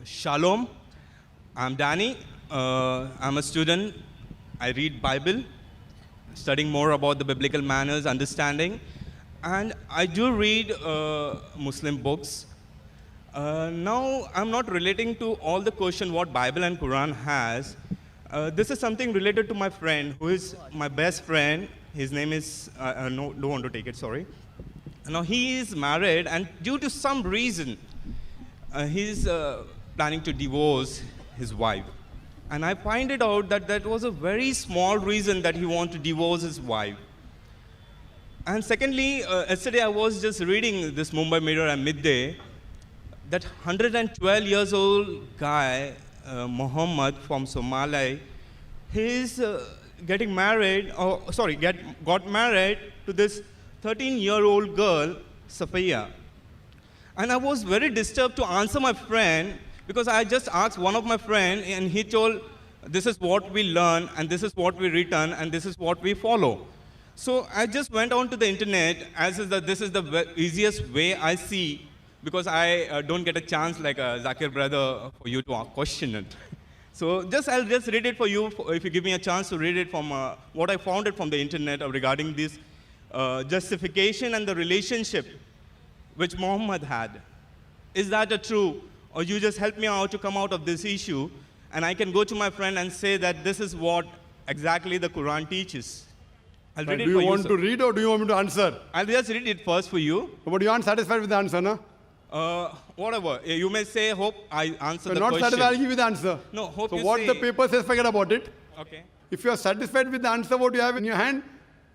Shalom. I'm Danny. I'm a student. I read Bible, studying more about the biblical manners, understanding, and I do read Muslim books. Now, I'm not relating to all the question what Bible and Quran has. This is something related to my friend, who is my best friend. His name is, no, don't want to take it, sorry. Now, he is married, and due to some reason, he's planning to divorce his wife. And I find it out that that was a very small reason that he wanted to divorce his wife. And secondly, yesterday I was just reading this Mumbai Mirror at midday, that 112 years old guy, Muhammad from Somalia, he's getting married, got married to this 13-year-old girl, Safiya. And I was very disturbed to answer my friend, because I just asked one of my friends, and he told, this is what we learn, and this is what we return, and this is what we follow. So I just went on to the internet, as is that this is the easiest way I see, because I don't get a chance like Zakir brother for you to question it. So I'll just read it for you, if you give me a chance to read it from what I found it from the internet regarding this justification and the relationship which Muhammad had. Is that a true? Or you just help me out to come out of this issue, and I can go to my friend and say that this is what exactly the Quran teaches. I'll read it for you. Do you want to read or do you want me to answer? I'll just read it first for you. But you aren't satisfied with the answer, no? Whatever. You may say, hope I answer the not question. satisfied, I'll give you the answer. No, hope so you what say. the paper says, forget about it. Okay. If you are satisfied with the answer, what you have in your hand,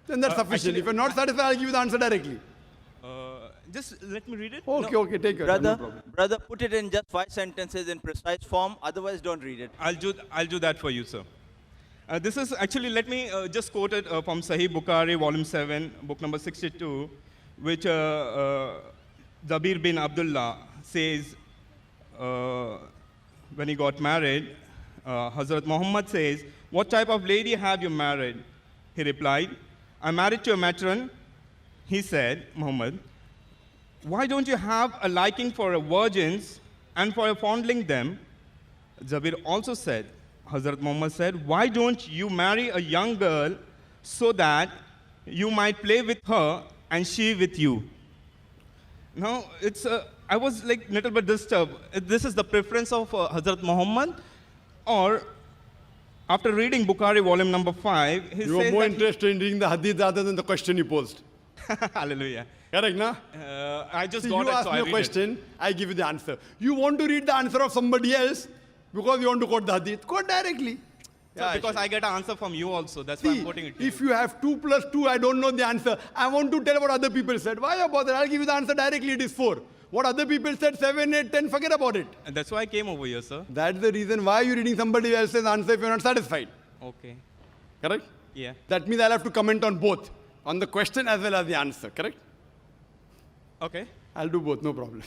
then that's sufficient. Actually, if you're not satisfied, I'll give you the answer directly. Just let me read it. Okay, No. okay, take your time, no Brother, problem. brother, put it in just 5 sentences in precise form. Otherwise, don't read it. I'll do that for you, sir. This is actually, let me just quote it from Sahih Bukhari, volume 7, book number 62, which Zabir bin Abdullah says when he got married. Hazrat Muhammad says, "What type of lady have you married?" He replied, "I'm married to a matron." He said, Muhammad, "Why don't you have a liking for virgins and for fondling them?" Zabir also said, Hazrat Muhammad said, "Why don't you marry a young girl so that you might play with her and she with you?" Now, I was like little bit disturbed. This is the preference of Hazrat Muhammad, or after reading Bukhari volume number 5, he You are says more that interested in reading the hadith rather than the question you posed. Hallelujah. Correct, na? I just See, got you it, ask so me I a read question, I give you the answer. You want to read the answer of somebody else because you want to quote the hadith, quote directly. it. So because I get an answer from you also, that's why See, I'm quoting it. to if you. you have 2 plus 2, I don't know the answer. I want to tell what other people said. Why you bother? I'll give you the answer directly. It is 4. What other people said, 7, 8, 10, forget about it. And that's why I came over here, sir. That's the reason why you're reading somebody else's answer if you're not satisfied. Okay. Correct? Yeah. That means I'll have to comment on both, on the question as well as the answer. Correct? Okay. I'll do both, no problem.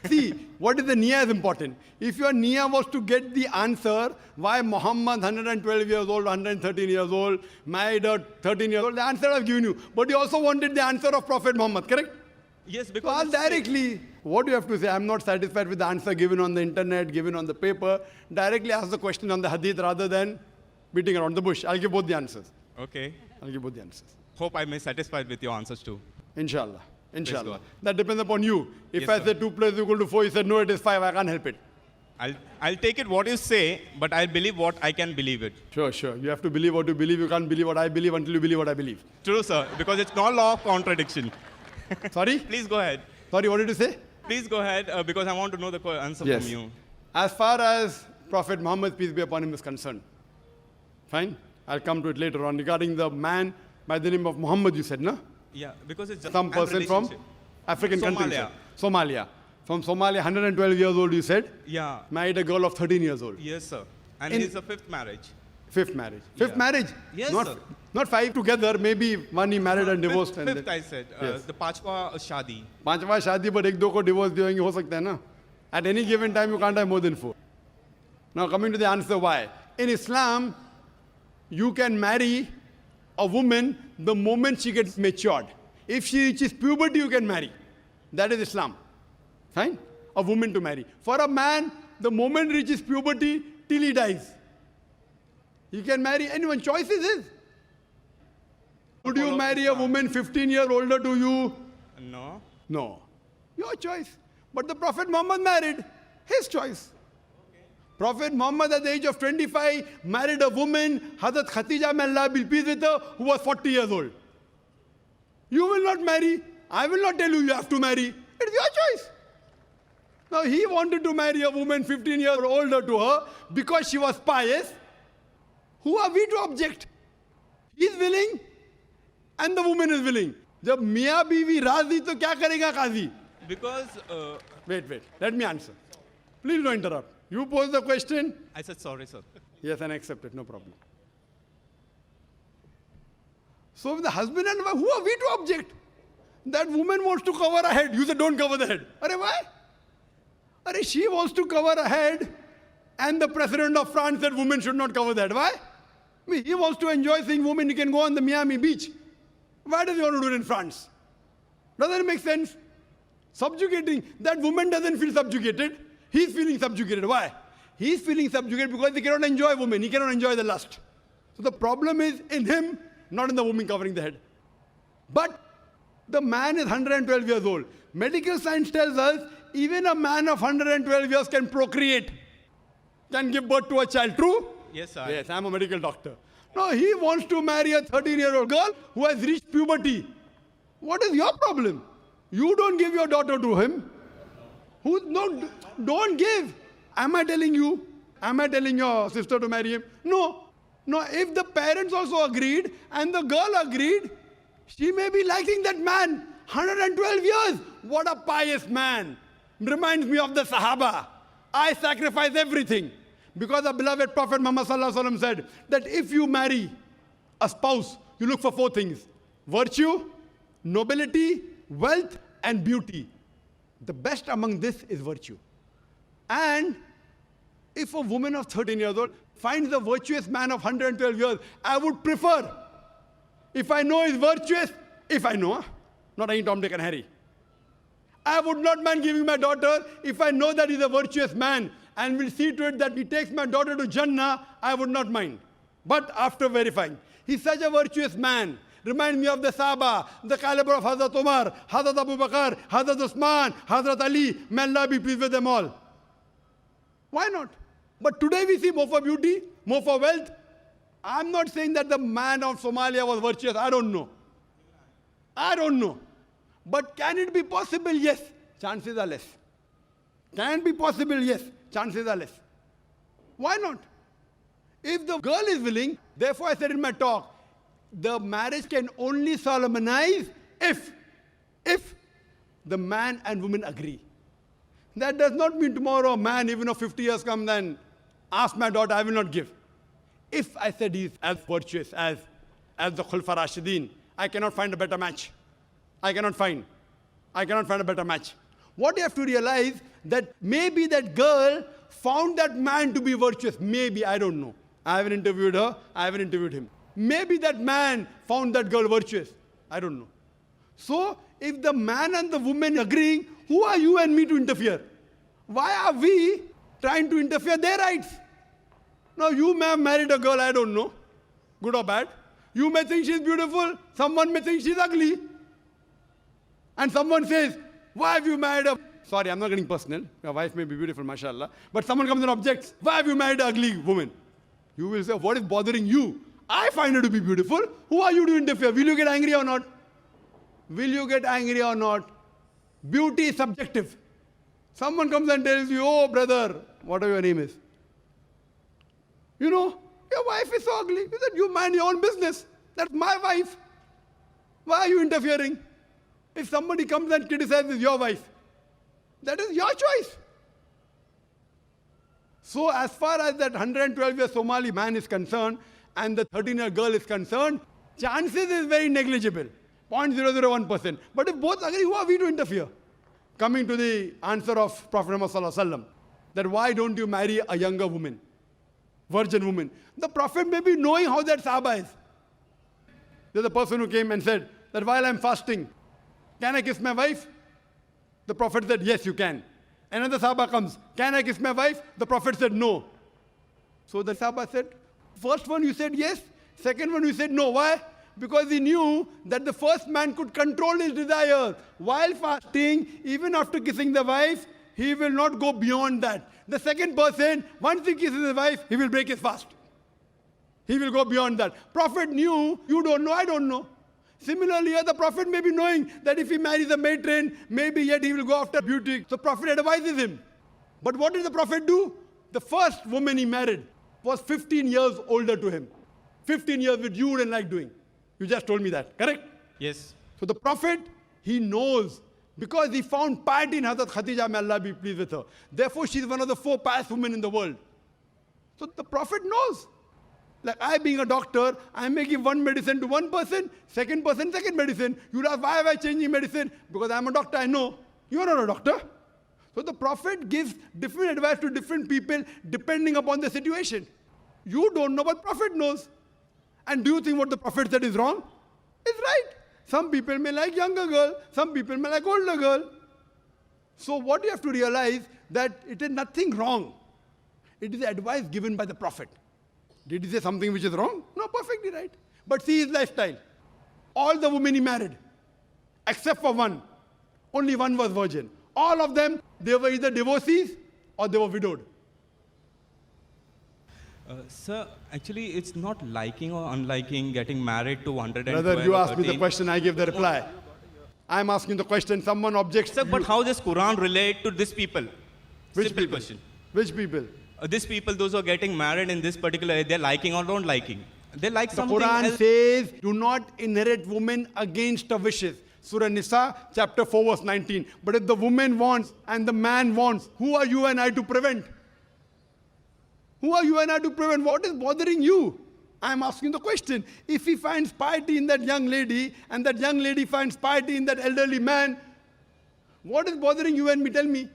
See, what is the niyyah is important. If your niyyah was to get the answer, why Muhammad, 112 years old, 113 years old, married a 13 years old, the answer I've given you. But you also wanted the answer of Prophet Muhammad, correct? Yes, So because ask directly. What do you have to say? I'm not satisfied with the answer given on the internet, given on the paper. Directly ask the question on the hadith rather than beating around the bush. I'll give both the answers. Okay. I'll give both the answers. Hope I may satisfied with your answers too. Inshallah. Inshallah. God. That depends upon you. If Yes, I sir. say 2 plus equal to 4, you said no, it is 5, I can't help it. I'll take it what you say, but I'll believe what I can believe it. Sure, sure. You have to believe what you believe. You can't believe what I believe until you believe what I believe. True, sir, because it's not law of contradiction. Sorry? Please go ahead. Sorry, what did you say? Please go ahead, because I want to know the answer Yes. from you. As far as Prophet Muhammad, peace be upon him, is concerned. Fine? I'll come to it later on. Regarding the man by the name of Muhammad, you said, no? Yeah, because it's just Some an person from relationship. African country. you Somalia. said. Somalia. From Somalia, 112 years old, you said. Yeah. Married a girl of 13 years old. Yes, sir. And In- he's a 5th marriage. 5th marriage. 5th Yeah. marriage? Yes, not, sir. Not 5 together. Maybe one he married and divorced. Fifth, and fifth then, I said. Yes. The Pachwa Shadi. 5वां शादी पर 1-2 को divorce देंगे हो सकता है ना? At any given time, you can't have more than 4. Now coming to the answer why. In Islam, you can marry a woman the moment she gets matured. If she reaches puberty, you can marry. That is Islam. Fine? A woman to marry. For a man, the moment reaches puberty till he dies. He can marry anyone. Choice is his. Would you marry a woman 15 years older to you? No. No. Your choice. But the Prophet Muhammad married. His choice. Prophet Muhammad at the age of 25 married a woman, Hazrat Khatija, may Allah be pleased with her, who was 40 years old. You will not marry. I will not tell you you have to marry. It's your choice. Now he wanted to marry a woman 15 years older to her because she was pious. Who are we to object? He is willing and the woman is willing. जब मियाँ बीवी राजी तो क्या करेगा काजी? Because Wait. Let me answer. Please don't interrupt. You pose the question. I said sorry, sir. Yes, and accept it. No problem. So the husband and wife, who are we to object? That woman wants to cover her head. You say don't cover the head. Arey why? Arey she wants to cover her head, and the president of France said women should not cover that. Why? I mean, he wants to enjoy seeing women. He can go on the Miami beach. Why does he want to do it in France? Doesn't it make sense? Subjugating. That woman doesn't feel subjugated. He's feeling subjugated. Why? He's feeling subjugated because he cannot enjoy women. He cannot enjoy the lust. So the problem is in him, not in the woman covering the head. But the man is 112 years old. Medical science tells us even a man of 112 years can procreate, can give birth to a child. True? Yes, sir. Yes, I'm a medical doctor. No, he wants to marry a 13-year-old girl who has reached puberty. What is your problem? You don't give your daughter to him. No, don't give. Am I telling you? Am I telling your sister to marry him? No. If the parents also agreed and the girl agreed, she may be liking that man. 112 years. What a pious man. Reminds me of the Sahaba. I sacrifice everything. Because the beloved Prophet Muhammad Sallallahu Alaihi Wasallam said that if you marry a spouse, you look for 4 things. Virtue, nobility, wealth, and beauty. The best among this is virtue. And if a woman of 13 years old finds a virtuous man of 112 years, I would prefer, if I know he's virtuous, not any Tom, Dick, and Harry. I would not mind giving my daughter if I know that he's a virtuous man and will see to it that he takes my daughter to Jannah, I would not mind. But after verifying, he's such a virtuous man. Remind me of the Sahaba, the caliber of Hazrat Umar, Hazrat Abu Bakr, Hazrat Usman, Hazrat Ali. May Allah be pleased with them all. Why not? But today we see more for beauty, more for wealth. I'm not saying that the man of Somalia was virtuous. I don't know. But can it be possible? Yes. Chances are less. Can it be possible? Yes. Chances are less. Why not? If the girl is willing, therefore I said in my talk, the marriage can only solemnize if the man and woman agree. That does not mean tomorrow a man, even of 50 years, comes and asks my daughter, I will not give. If I said he's as virtuous as the Khulfa Rashidin, I cannot find a better match. I cannot find a better match. What you have to realize that maybe that girl found that man to be virtuous. Maybe, I don't know. I haven't interviewed her. I haven't interviewed him. Maybe that man found that girl virtuous. I don't know. So, if the man and the woman agreeing, who are you and me to interfere? Why are we trying to interfere their rights? Now, you may have married a girl, I don't know, good or bad. You may think she's beautiful. Someone may think she's ugly. And someone says, why have you married a... Sorry, I'm not getting personal. Your wife may be beautiful, mashallah. But someone comes and objects, why have you married an ugly woman? You will say, what is bothering you? I find her to be beautiful. Who are you to interfere? Will you get angry or not? Will you get angry or not? Beauty is subjective. Someone comes and tells you, oh brother, whatever your name is. You know, your wife is so ugly. You said, you mind your own business. That's my wife. Why are you interfering? If somebody comes and criticizes your wife, that is your choice. So as far as that 112-year Somali man is concerned and the 13-year girl is concerned, chances is very negligible, 0.001%. But if both agree, who are we to interfere? Coming to the answer of Prophet Muhammad Sallallahu Alaihi Wasallam, that why don't you marry a younger woman, virgin woman? The Prophet may be knowing how that Sahaba is. There's a person who came and said that while I'm fasting, can I kiss my wife? The Prophet said, yes, you can. Another Sahaba comes, can I kiss my wife? The Prophet said no. So the Sahaba said, first one you said yes, second one you said no. Why? Because he knew that the first man could control his desires. While fasting, even after kissing the wife, he will not go beyond that. The second person, once he kisses his wife, he will break his fast. He will go beyond that. Prophet knew, you don't know, I don't know. Similarly, the Prophet may be knowing that if he marries a matron, maybe yet he will go after beauty. So Prophet advises him. But what did the Prophet do? The first woman he married was 15 years older to him. 15 years, which you wouldn't like doing. You just told me that, correct? Yes. So the Prophet, he knows, because he found piety in Hazrat Khadija, may Allah be pleased with her. Therefore, she's one of the 4 pious women in the world. So the Prophet knows. Like I being a doctor, I may give one medicine to one person, second person, second medicine. You'd ask, why am I changing medicine? Because I'm a doctor, I know. You're not a doctor. So the Prophet gives different advice to different people depending upon the situation. You don't know, but Prophet knows. And do you think what the Prophet said is wrong? It's right. Some people may like younger girl, some people may like older girl. So what you have to realize that it is nothing wrong. It is advice given by the Prophet. Did he say something which is wrong? No, perfectly right. But see his lifestyle. All the women he married, except for one. Only one was virgin. All of them, they were either divorcees or they were widowed. Sir, actually, it's not liking or unliking getting married to 112 Brother, you or asked me the 13. question, I give the reply. I'm asking the question, someone objects. Sir, but how does Quran relate to these people? Which Simple people? question. Which people? These people, those who are getting married in this particular area, they're liking or don't liking. They like The something Quran else. says, do not inherit women against her wishes. Surah Nisa, chapter 4, verse 19. But if the woman wants and the man wants, who are you and I to prevent? Who are you and I to prevent? What is bothering you? I'm asking the question. If he finds piety in that young lady and that young lady finds piety in that elderly man, what is bothering you and me? Tell me.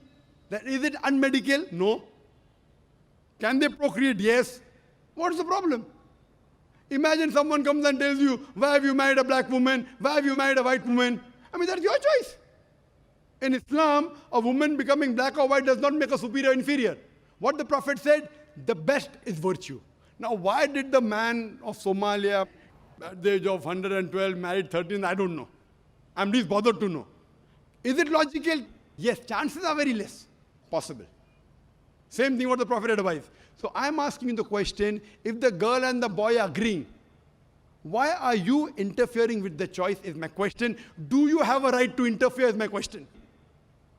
That is it unmedical? No. Can they procreate? Yes. What's the problem? Imagine someone comes and tells you, why have you married a black woman? Why have you married a white woman? I mean, that's your choice. In Islam, a woman becoming black or white does not make her superior or inferior. What the Prophet said, the best is virtue. Now, why did the man of Somalia at the age of 112 married 13? I don't know. I'm least bothered to know. Is it logical? Yes, chances are very less possible. Same thing what the Prophet advised. So I'm asking you the question, if the girl and the boy are agreeing, why are you interfering with the choice is my question. Do you have a right to interfere is my question.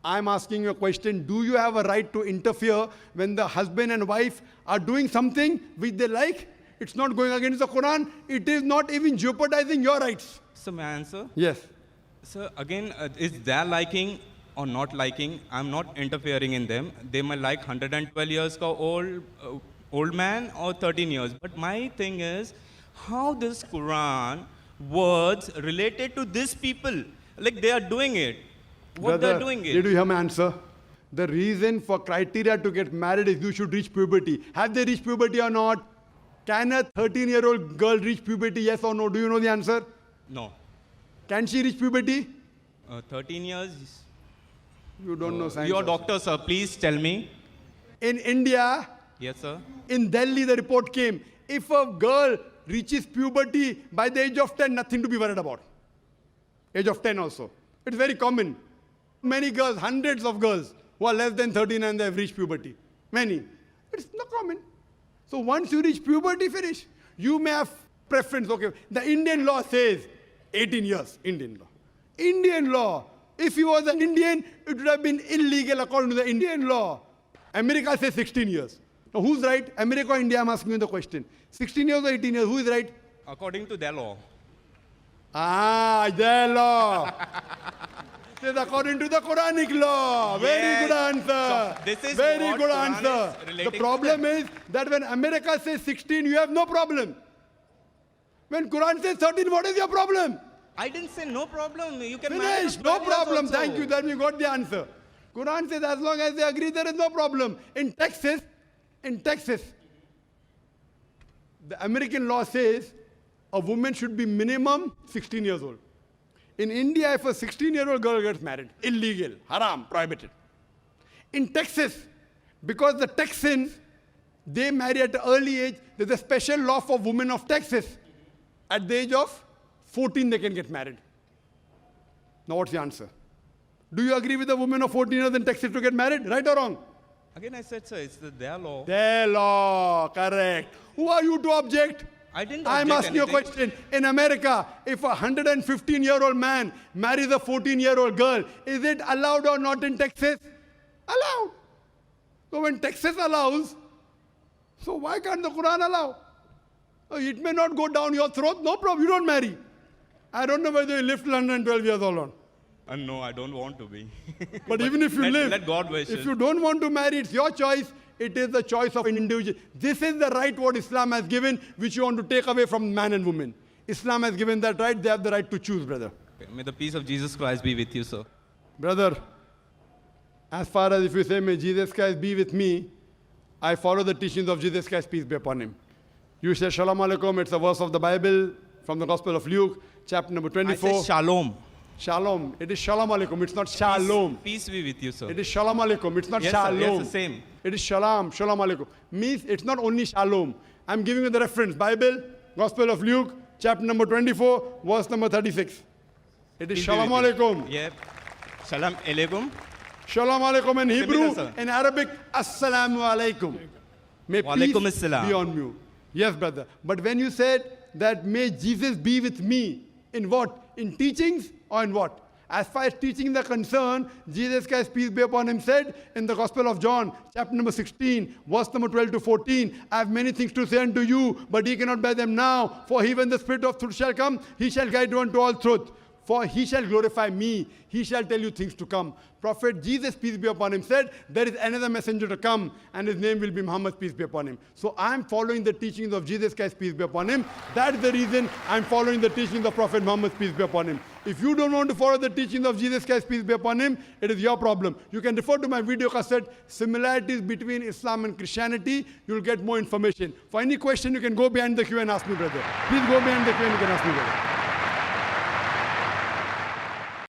I'm asking you a question, do you have a right to interfere when the husband and wife are doing something which they like? It's not going against the Quran. It is not even jeopardizing your rights. So may I answer? Yes. So again, is their liking or not liking? I'm not interfering in them. They might like 112 years old man or 13 years. But my thing is, how this Quran words related to these people? Like they are doing it. What Brother, they're doing did it. you hear my answer? The reason for criteria to get married is you should reach puberty. Have they reached puberty or not? Can a 13-year-old girl reach puberty, yes or no? Do you know the answer? No. Can she reach puberty? 13 years. You don't know science. You're a also. doctor, sir. Please tell me. In India, Yes, sir. in Delhi, the report came, if a girl reaches puberty by the age of 10, nothing to be worried about. Age of 10 also. It's very common. Many girls, hundreds of girls who are less than 13 and they have reached puberty. Many. It's not common. So once you reach puberty, finish. You may have preference. Okay, the Indian law says 18 years. Indian law. Indian law. If he was an Indian, it would have been illegal according to the Indian law. America says 16 years. Now who's right? America or India? I'm asking you the question. 16 years or 18 years? Who is right? According to their law. Their law. It is according to the Quranic law. Very Yes. good answer. So this is very what good Quran answer. is The relating to problem them. is that when America says 16, you have no problem. When Quran says 13, what is your problem? I didn't say no problem. You can marry Finish. for No 12 years problem. also. Thank you. Then we got the answer. Quran says as long as they agree, there is no problem. In Texas, the American law says a woman should be minimum 16 years old. In India, if a 16-year-old girl gets married, illegal, haram, prohibited. In Texas, because the Texans, they marry at an early age, there's a special law for women of Texas. At the age of 14, they can get married. Now what's the answer? Do you agree with the women of 14 years in Texas to get married? Right or wrong? Again, I said, sir, it's their law. Their law, correct. Who are you to object? I didn't I'm object asking you a anything. question. In America, if a 115-year-old man marries a 14-year-old girl, is it allowed or not in Texas? Allowed. So when Texas allows, so why can't the Quran allow? It may not go down your throat, no problem, you don't marry. I don't know whether you live till 112 years old or not. No, I don't want to be. But even if you live, let God wish if it. you don't want to marry, it's your choice. It is the choice of an individual. This is the right what Islam has given, which you want to take away from man and woman. Islam has given that right. They have the right to choose, brother. May the peace of Jesus Christ be with you, sir. Brother, as far as if you say, may Jesus Christ be with me, I follow the teachings of Jesus Christ, peace be upon him. You say Shalom Alaikum, it's a verse of the Bible from the Gospel of Luke, chapter number I 24. said shalom. Shalom. It is Shalom Alaikum, it's not Shalom. Peace be with you, sir. It is Shalom Alaikum, it's not Yes, sir. Shalom. Yes, the same. It is Shalom, Shalom Alaikum. Means it's not only Shalom. I'm giving you the reference. Bible, Gospel of Luke, chapter number 24, verse number 36. It is Peace be Shalom with you. Alaikum. Yep. Shalom alaikum. Shalom Alaikum in Hebrew, sir. in Arabic, Assalamu Alaikum. May Wa peace alaikum assalam. be on you. Yes, brother. But when you said that may Jesus be with me, in what? In teachings or in what? As far as teachings are concerned, Jesus Christ, peace be upon him, said in the Gospel of John, chapter number 16, verse number 12 to 14, I have many things to say unto you, but ye cannot bear them now. For he, when the Spirit of truth shall come, he shall guide you unto all truth. For he shall glorify me. He shall tell you things to come. Prophet Jesus, peace be upon him, said, there is another messenger to come, and his name will be Muhammad, peace be upon him. So I am following the teachings of Jesus Christ, peace be upon him. That is the reason I am following the teachings of Prophet Muhammad, peace be upon him. If you don't want to follow the teachings of Jesus Christ, peace be upon him, it is your problem. You can refer to my video cassette, Similarities Between Islam and Christianity. You will get more information. For any question, you can go behind the queue and ask me, brother. Please go behind the queue and you can ask me, brother.